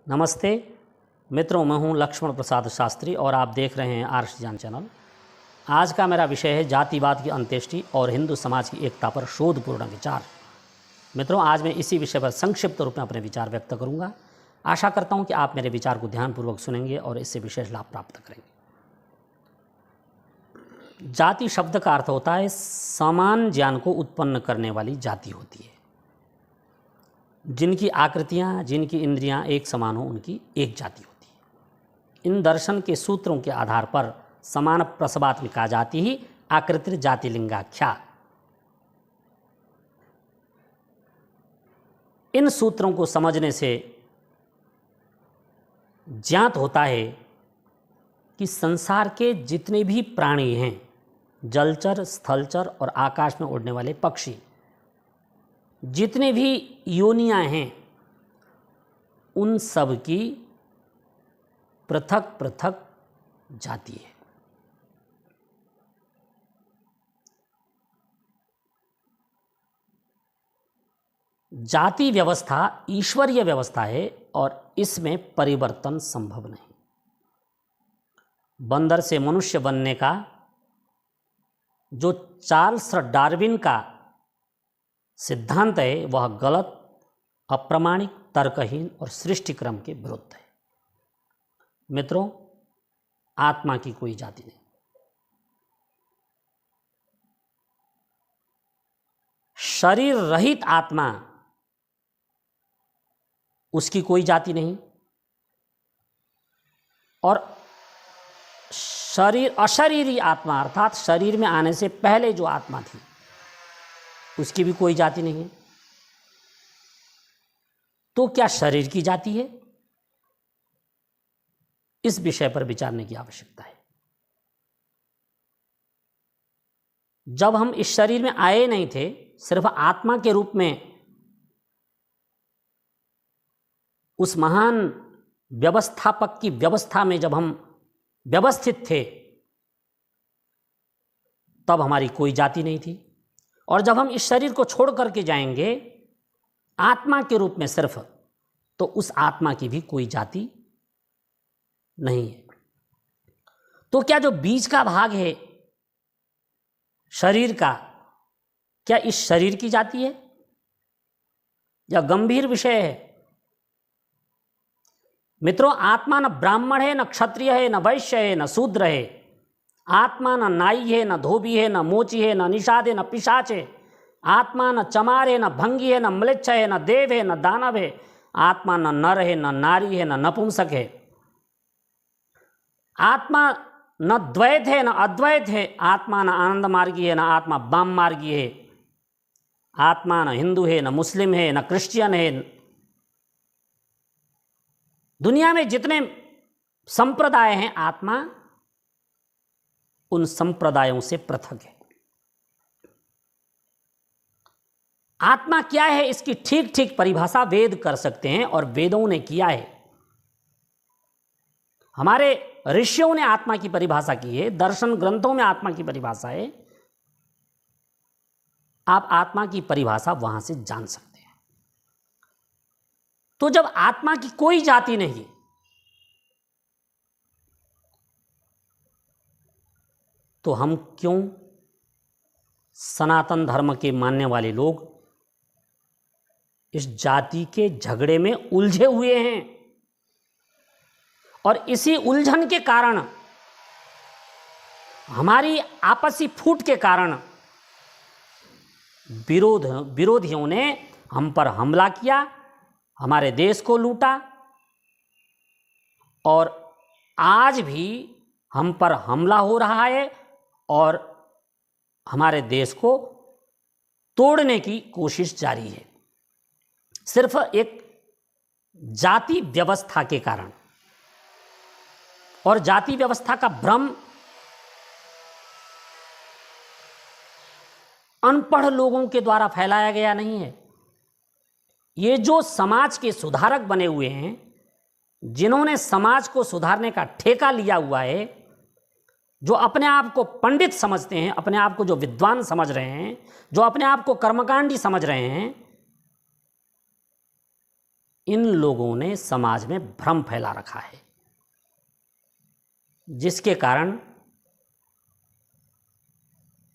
नमस्ते मित्रों, मैं हूं लक्ष्मण प्रसाद शास्त्री और आप देख रहे हैं आर्ष ज्ञान चैनल। आज का मेरा विषय है जातिवाद की अंत्येष्टि और हिंदू समाज की एकता पर शोधपूर्ण विचार। मित्रों, आज मैं इसी विषय पर संक्षिप्त रूप में अपने विचार व्यक्त करूंगा। आशा करता हूं कि आप मेरे विचार को ध्यानपूर्वक सुनेंगे और इससे विशेष लाभ प्राप्त करेंगे। जाति शब्द का अर्थ होता है समान ज्ञान को उत्पन्न करने वाली जाति होती है। जिनकी आकृतियाँ, जिनकी इंद्रियाँ एक समान हो, उनकी एक जाति होती है। इन दर्शन के सूत्रों के आधार पर समान प्रसवात्मिका जाति ही आकृति जातिलिंगाख्या। इन सूत्रों को समझने से ज्ञात होता है कि संसार के जितने भी प्राणी हैं, जलचर, स्थलचर और आकाश में उड़ने वाले पक्षी, जितने भी योनियां हैं, उन सब की पृथक पृथक जाति है। जाति व्यवस्था ईश्वरीय व्यवस्था है और इसमें परिवर्तन संभव नहीं। बंदर से मनुष्य बनने का जो चार्ल्स डार्विन का सिद्धांत है वह गलत, अप्रामाणिक, तर्कहीन और सृष्टि क्रम के विरुद्ध है। मित्रों, आत्मा की कोई जाति नहीं। शरीर रहित आत्मा, उसकी कोई जाति नहीं। और अशरीरी आत्मा अर्थात शरीर में आने से पहले जो आत्मा थी, उसकी भी कोई जाति नहीं है। तो क्या शरीर की जाति है? इस विषय पर विचारने की आवश्यकता है। जब हम इस शरीर में आए नहीं थे, सिर्फ आत्मा के रूप में उस महान व्यवस्थापक की व्यवस्था में जब हम व्यवस्थित थे, तब हमारी कोई जाति नहीं थी। और जब हम इस शरीर को छोड़ करके जाएंगे आत्मा के रूप में सिर्फ, तो उस आत्मा की भी कोई जाति नहीं है। तो क्या जो बीच का भाग है शरीर का, क्या इस शरीर की जाति है? यह गंभीर विषय है। मित्रों, आत्मा न ब्राह्मण है, न क्षत्रिय है, न वैश्य है, न शूद्र है। आत्मा न नाई है, न धोबी है, न मोची है, न निषाद है, न पिशाच है। आत्मा न चमार है, न भंगी है, न म्लेच्छ है, न देव है, न दानव है। आत्मा न नर है, न नारी है, न नपुंसक है। आत्मा न द्वैत है, न अद्वैत है। आत्मा न आनंद मार्गी है, न आत्मा वाम मार्गी है। आत्मा न हिंदू है, न मुस्लिम है, न क्रिश्चियन है। दुनिया में जितने संप्रदाय हैं, आत्मा उन संप्रदायों से पृथक है। आत्मा क्या है, इसकी ठीक ठीक परिभाषा वेद कर सकते हैं और वेदों ने किया है। हमारे ऋषियों ने आत्मा की परिभाषा की है, दर्शन ग्रंथों में आत्मा की परिभाषा है। आप आत्मा की परिभाषा वहां से जान सकते हैं। तो जब आत्मा की कोई जाति नहीं, तो हम क्यों सनातन धर्म के मानने वाले लोग इस जाति के झगड़े में उलझे हुए हैं? और इसी उलझन के कारण, हमारी आपसी फूट के कारण विरोधियों ने हम पर हमला किया, हमारे देश को लूटा और आज भी हम पर हमला हो रहा है और हमारे देश को तोड़ने की कोशिश जारी है, सिर्फ एक जाति व्यवस्था के कारण। और जाति व्यवस्था का भ्रम अनपढ़ लोगों के द्वारा फैलाया गया नहीं है। ये जो समाज के सुधारक बने हुए हैं, जिन्होंने समाज को सुधारने का ठेका लिया हुआ है, जो अपने आप को पंडित समझते हैं, अपने आप को जो विद्वान समझ रहे हैं, जो अपने आप को कर्मकांडी समझ रहे हैं, इन लोगों ने समाज में भ्रम फैला रखा है, जिसके कारण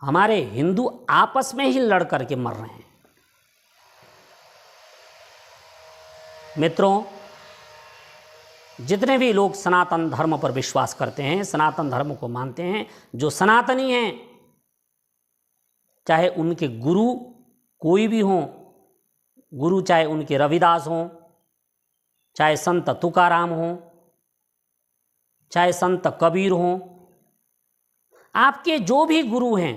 हमारे हिंदू आपस में ही लड़ करके मर रहे हैं। मित्रों, जितने भी लोग सनातन धर्म पर विश्वास करते हैं, सनातन धर्म को मानते हैं, जो सनातनी हैं, चाहे उनके गुरु कोई भी हों, गुरु चाहे उनके रविदास हों, चाहे संत तुकाराम हों, चाहे संत कबीर हों, आपके जो भी गुरु हैं,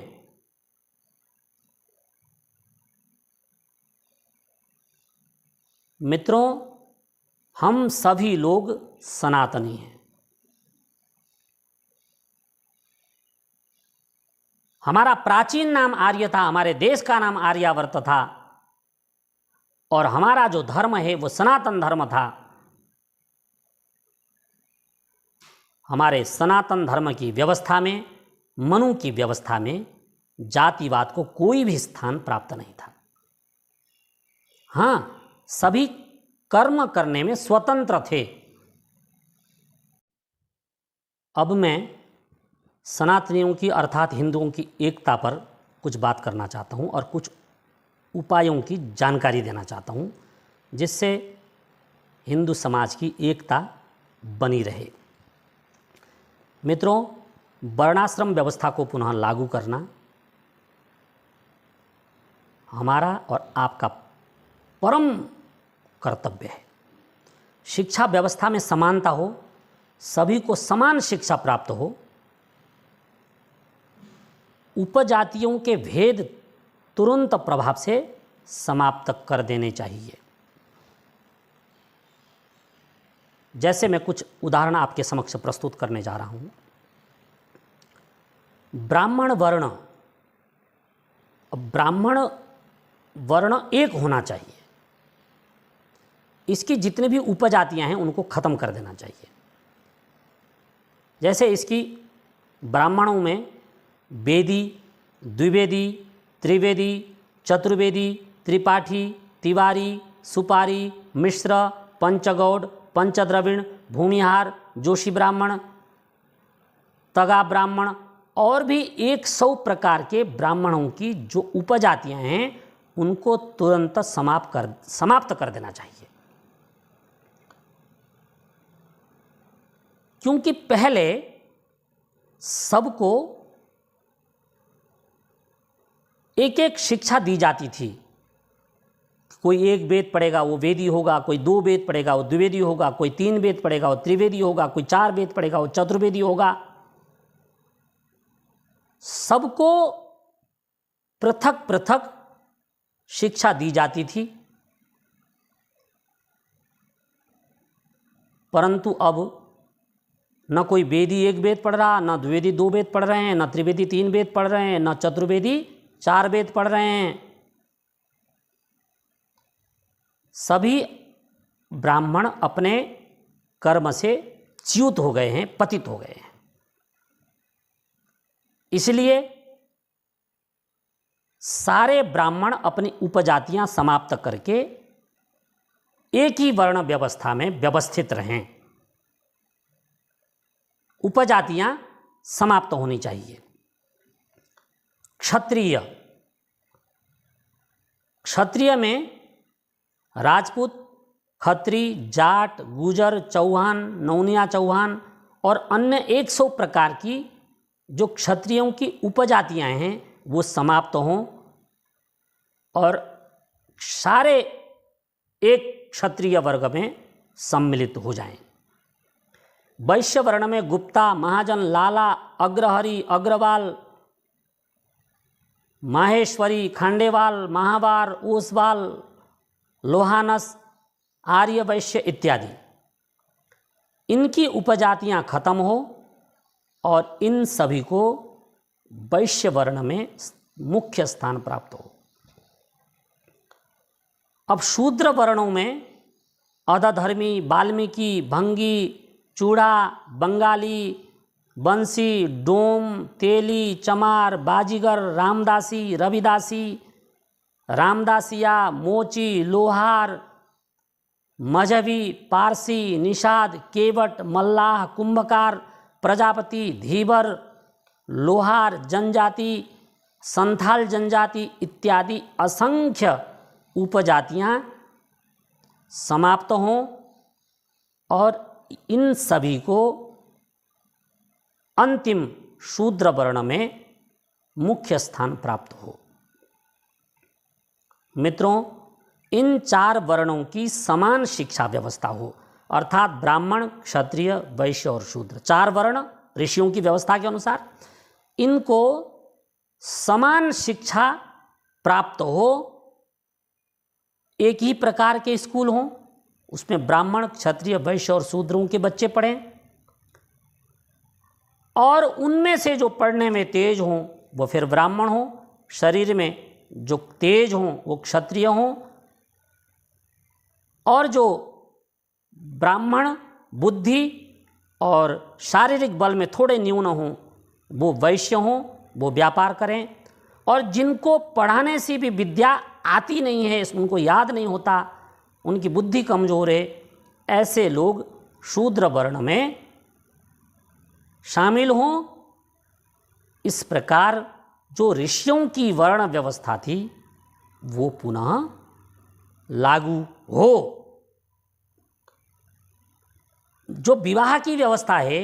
मित्रों, हम सभी लोग सनातनी हैं। हमारा प्राचीन नाम आर्य था, हमारे देश का नाम आर्यावर्त था, और हमारा जो धर्म है वो सनातन धर्म था। हमारे सनातन धर्म की व्यवस्था में, मनु की व्यवस्था में जातिवाद को कोई भी स्थान प्राप्त नहीं था। हाँ, सभी कर्म करने में स्वतंत्र थे। अब मैं सनातनियों की अर्थात हिंदुओं की एकता पर कुछ बात करना चाहता हूँ और कुछ उपायों की जानकारी देना चाहता हूँ, जिससे हिंदू समाज की एकता बनी रहे। मित्रों, वर्णाश्रम व्यवस्था को पुनः लागू करना हमारा और आपका परम कर्तव्य है। शिक्षा व्यवस्था में समानता हो, सभी को समान शिक्षा प्राप्त हो, उपजातियों के भेद तुरंत प्रभाव से समाप्त कर देने चाहिए। जैसे मैं कुछ उदाहरण आपके समक्ष प्रस्तुत करने जा रहा हूं। ब्राह्मण वर्ण एक होना चाहिए। इसकी जितनी भी उपजातियां हैं उनको खत्म कर देना चाहिए। जैसे इसकी ब्राह्मणों में वेदी, द्विवेदी, त्रिवेदी, चतुर्वेदी, त्रिपाठी, तिवारी, सुपारी, मिश्र, पंचगौड़, पंचद्रविड़, भूमिहार, जोशी ब्राह्मण, तगा ब्राह्मण और भी 100 प्रकार के ब्राह्मणों की जो उपजातियां हैं उनको तुरंत समाप्त कर देना चाहिए। क्योंकि पहले सबको एक एक शिक्षा दी जाती थी। कोई 1 वेद पढ़ेगा वो वेदी होगा, कोई 2 वेद पढ़ेगा वो द्विवेदी होगा, कोई 3 वेद पढ़ेगा वो त्रिवेदी होगा, कोई 4 वेद पढ़ेगा वो चतुर्वेदी होगा। सबको पृथक पृथक शिक्षा दी जाती थी। परंतु अब न कोई वेदी 1 वेद पढ़ रहा, न द्विवेदी 2 वेद पढ़ रहे हैं, न त्रिवेदी 3 वेद पढ़ रहे हैं, न चतुर्वेदी 4 वेद पढ़ रहे हैं। सभी ब्राह्मण अपने कर्म से च्युत हो गए हैं, पतित हो गए हैं। इसलिए सारे ब्राह्मण अपनी उपजातियां समाप्त करके एक ही वर्ण व्यवस्था में व्यवस्थित रहें। उपजातियां समाप्त होनी चाहिए। क्षत्रिय में राजपूत, खत्री, जाट, गुजर, चौहान, नौनिया चौहान और अन्य 100 प्रकार की जो क्षत्रियों की उपजातियां हैं वो समाप्त हों और सारे एक क्षत्रिय वर्ग में सम्मिलित हो जाएं। वैश्य वर्ण में गुप्ता, महाजन, लाला, अग्रहरि, अग्रवाल, माहेश्वरी, खांडेवाल, महावार, ओसवाल, लोहानस, आर्य वैश्य इत्यादि, इनकी उपजातियां खत्म हो और इन सभी को वैश्य वर्ण में मुख्य स्थान प्राप्त हो। अब शूद्र वर्णों में अधधर्मी, वाल्मीकि, भंगी, चूड़ा, बंगाली, बंसी, डोम, तेली, चमार, बाजीगर, रामदासी, रविदासी, रामदासिया, मोची, लोहार, मजहबी, पारसी, निषाद, केवट, मल्लाह, कुंभकार, प्रजापति, धीवर, लोहार जनजाति, संथाल जनजाति इत्यादि असंख्य उपजातियां समाप्त हों और इन सभी को अंतिम शूद्र वर्ण में मुख्य स्थान प्राप्त हो। मित्रों, इन 4 वर्णों की समान शिक्षा व्यवस्था हो, अर्थात ब्राह्मण, क्षत्रिय, वैश्य और शूद्र, 4 वर्ण ऋषियों की व्यवस्था के अनुसार इनको समान शिक्षा प्राप्त हो, एक ही प्रकार के स्कूल हों, उसमें ब्राह्मण, क्षत्रिय, वैश्य और शूद्रों के बच्चे पढ़ें और उनमें से जो पढ़ने में तेज हों वो फिर ब्राह्मण हों, शरीर में जो तेज हों वो क्षत्रिय हों और जो ब्राह्मण बुद्धि और शारीरिक बल में थोड़े न्यून हों वो वैश्य हों, वो व्यापार करें। और जिनको पढ़ाने से भी विद्या आती नहीं है, उनको याद नहीं होता, उनकी बुद्धि कमज़ोर है, ऐसे लोग शूद्र वर्ण में शामिल हों। इस प्रकार जो ऋषियों की वर्ण व्यवस्था थी वो पुनः लागू हो। जो विवाह की व्यवस्था है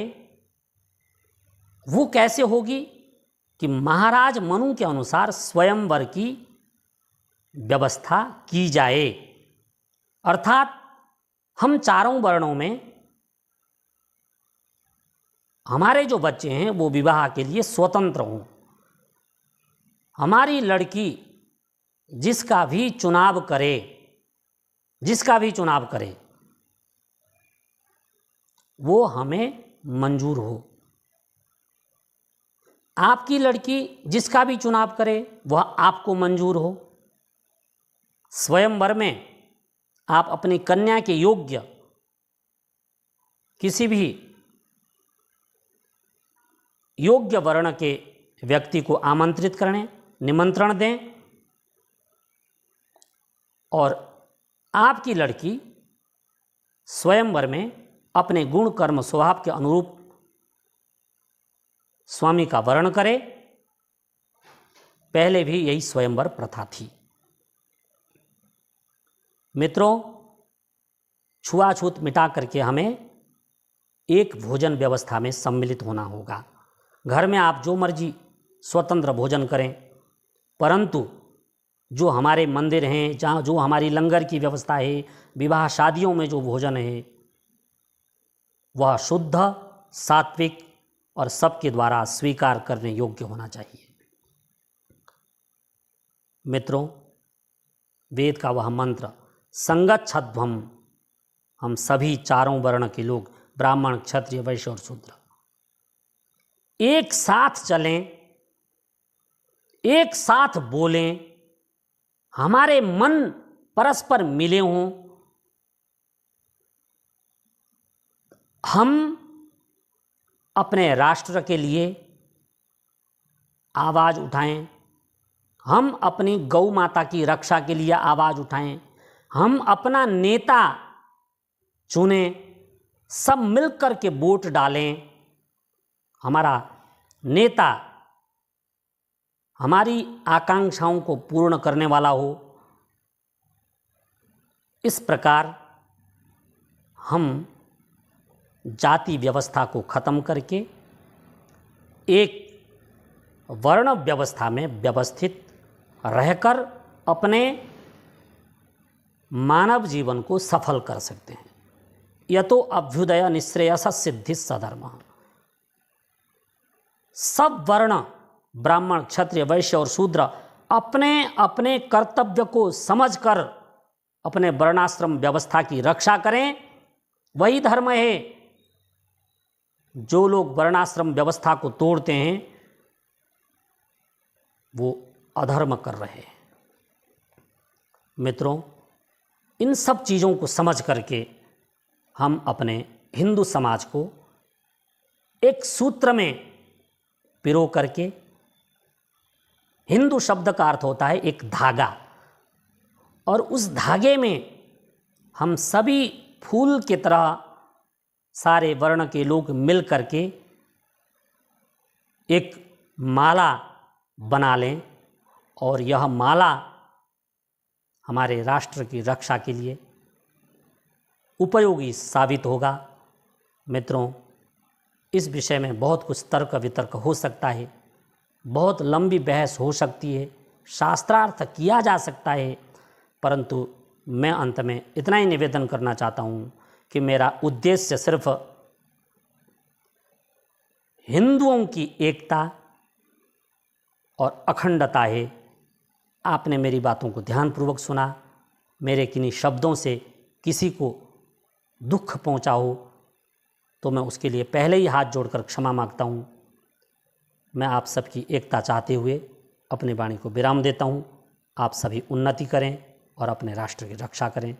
वो कैसे होगी कि महाराज मनु के अनुसार स्वयंवर की व्यवस्था की जाए, अर्थात हम 4 वर्णों में हमारे जो बच्चे हैं वो विवाह के लिए स्वतंत्र हों। हमारी लड़की जिसका भी चुनाव करे वो हमें मंजूर हो। आपकी लड़की जिसका भी चुनाव करे वह आपको मंजूर हो। स्वयंवर में आप अपनी कन्या के योग्य किसी भी योग्य वर्ण के व्यक्ति को आमंत्रित करें, निमंत्रण दें और आपकी लड़की स्वयंवर में अपने गुण कर्म स्वभाव के अनुरूप स्वामी का वर्ण करे। पहले भी यही स्वयंवर प्रथा थी। मित्रों, छुआछूत मिटा करके हमें एक भोजन व्यवस्था में सम्मिलित होना होगा। घर में आप जो मर्जी स्वतंत्र भोजन करें, परंतु जो हमारे मंदिर हैं, जहाँ जो हमारी लंगर की व्यवस्था है, विवाह शादियों में जो भोजन है वह शुद्ध, सात्विक और सबके द्वारा स्वीकार करने योग्य होना चाहिए। मित्रों, वेद का वह मंत्र संगच्छध्वम, हम सभी 4 वर्ण के लोग ब्राह्मण, क्षत्रिय, वैश्य और शूद्र एक साथ चलें, एक साथ बोलें, हमारे मन परस्पर मिले हों, हम अपने राष्ट्र के लिए आवाज़ उठाएं, हम अपनी गौ माता की रक्षा के लिए आवाज़ उठाएं, हम अपना नेता चुनें, सब मिलकर के वोट डालें, हमारा नेता हमारी आकांक्षाओं को पूर्ण करने वाला हो। इस प्रकार हम जाति व्यवस्था को खत्म करके एक वर्ण व्यवस्था में व्यवस्थित रहकर अपने मानव जीवन को सफल कर सकते हैं। यतो अभ्युदय निःश्रेयस सिद्धि सधर्म। सब वर्ण ब्राह्मण, क्षत्रिय, वैश्य और शूद्र अपने अपने कर्तव्य को समझकर अपने वर्णाश्रम व्यवस्था की रक्षा करें, वही धर्म है। जो लोग वर्णाश्रम व्यवस्था को तोड़ते हैं वो अधर्म कर रहे हैं। मित्रों, इन सब चीज़ों को समझ करके हम अपने हिंदू समाज को एक सूत्र में पिरो करके, हिंदू शब्द का अर्थ होता है एक धागा, और उस धागे में हम सभी फूल की तरह सारे वर्ण के लोग मिल करके एक माला बना लें और यह माला हमारे राष्ट्र की रक्षा के लिए उपयोगी साबित होगा। मित्रों, इस विषय में बहुत कुछ तर्क वितर्क हो सकता है, बहुत लंबी बहस हो सकती है, शास्त्रार्थ किया जा सकता है, परंतु मैं अंत में इतना ही निवेदन करना चाहता हूँ कि मेरा उद्देश्य सिर्फ हिंदुओं की एकता और अखंडता है। आपने मेरी बातों को ध्यानपूर्वक सुना। मेरे किन्हीं शब्दों से किसी को दुख पहुंचा हो तो मैं उसके लिए पहले ही हाथ जोड़कर क्षमा मांगता हूँ। मैं आप सबकी एकता चाहते हुए अपनी वाणी को विराम देता हूँ। आप सभी उन्नति करें और अपने राष्ट्र की रक्षा करें।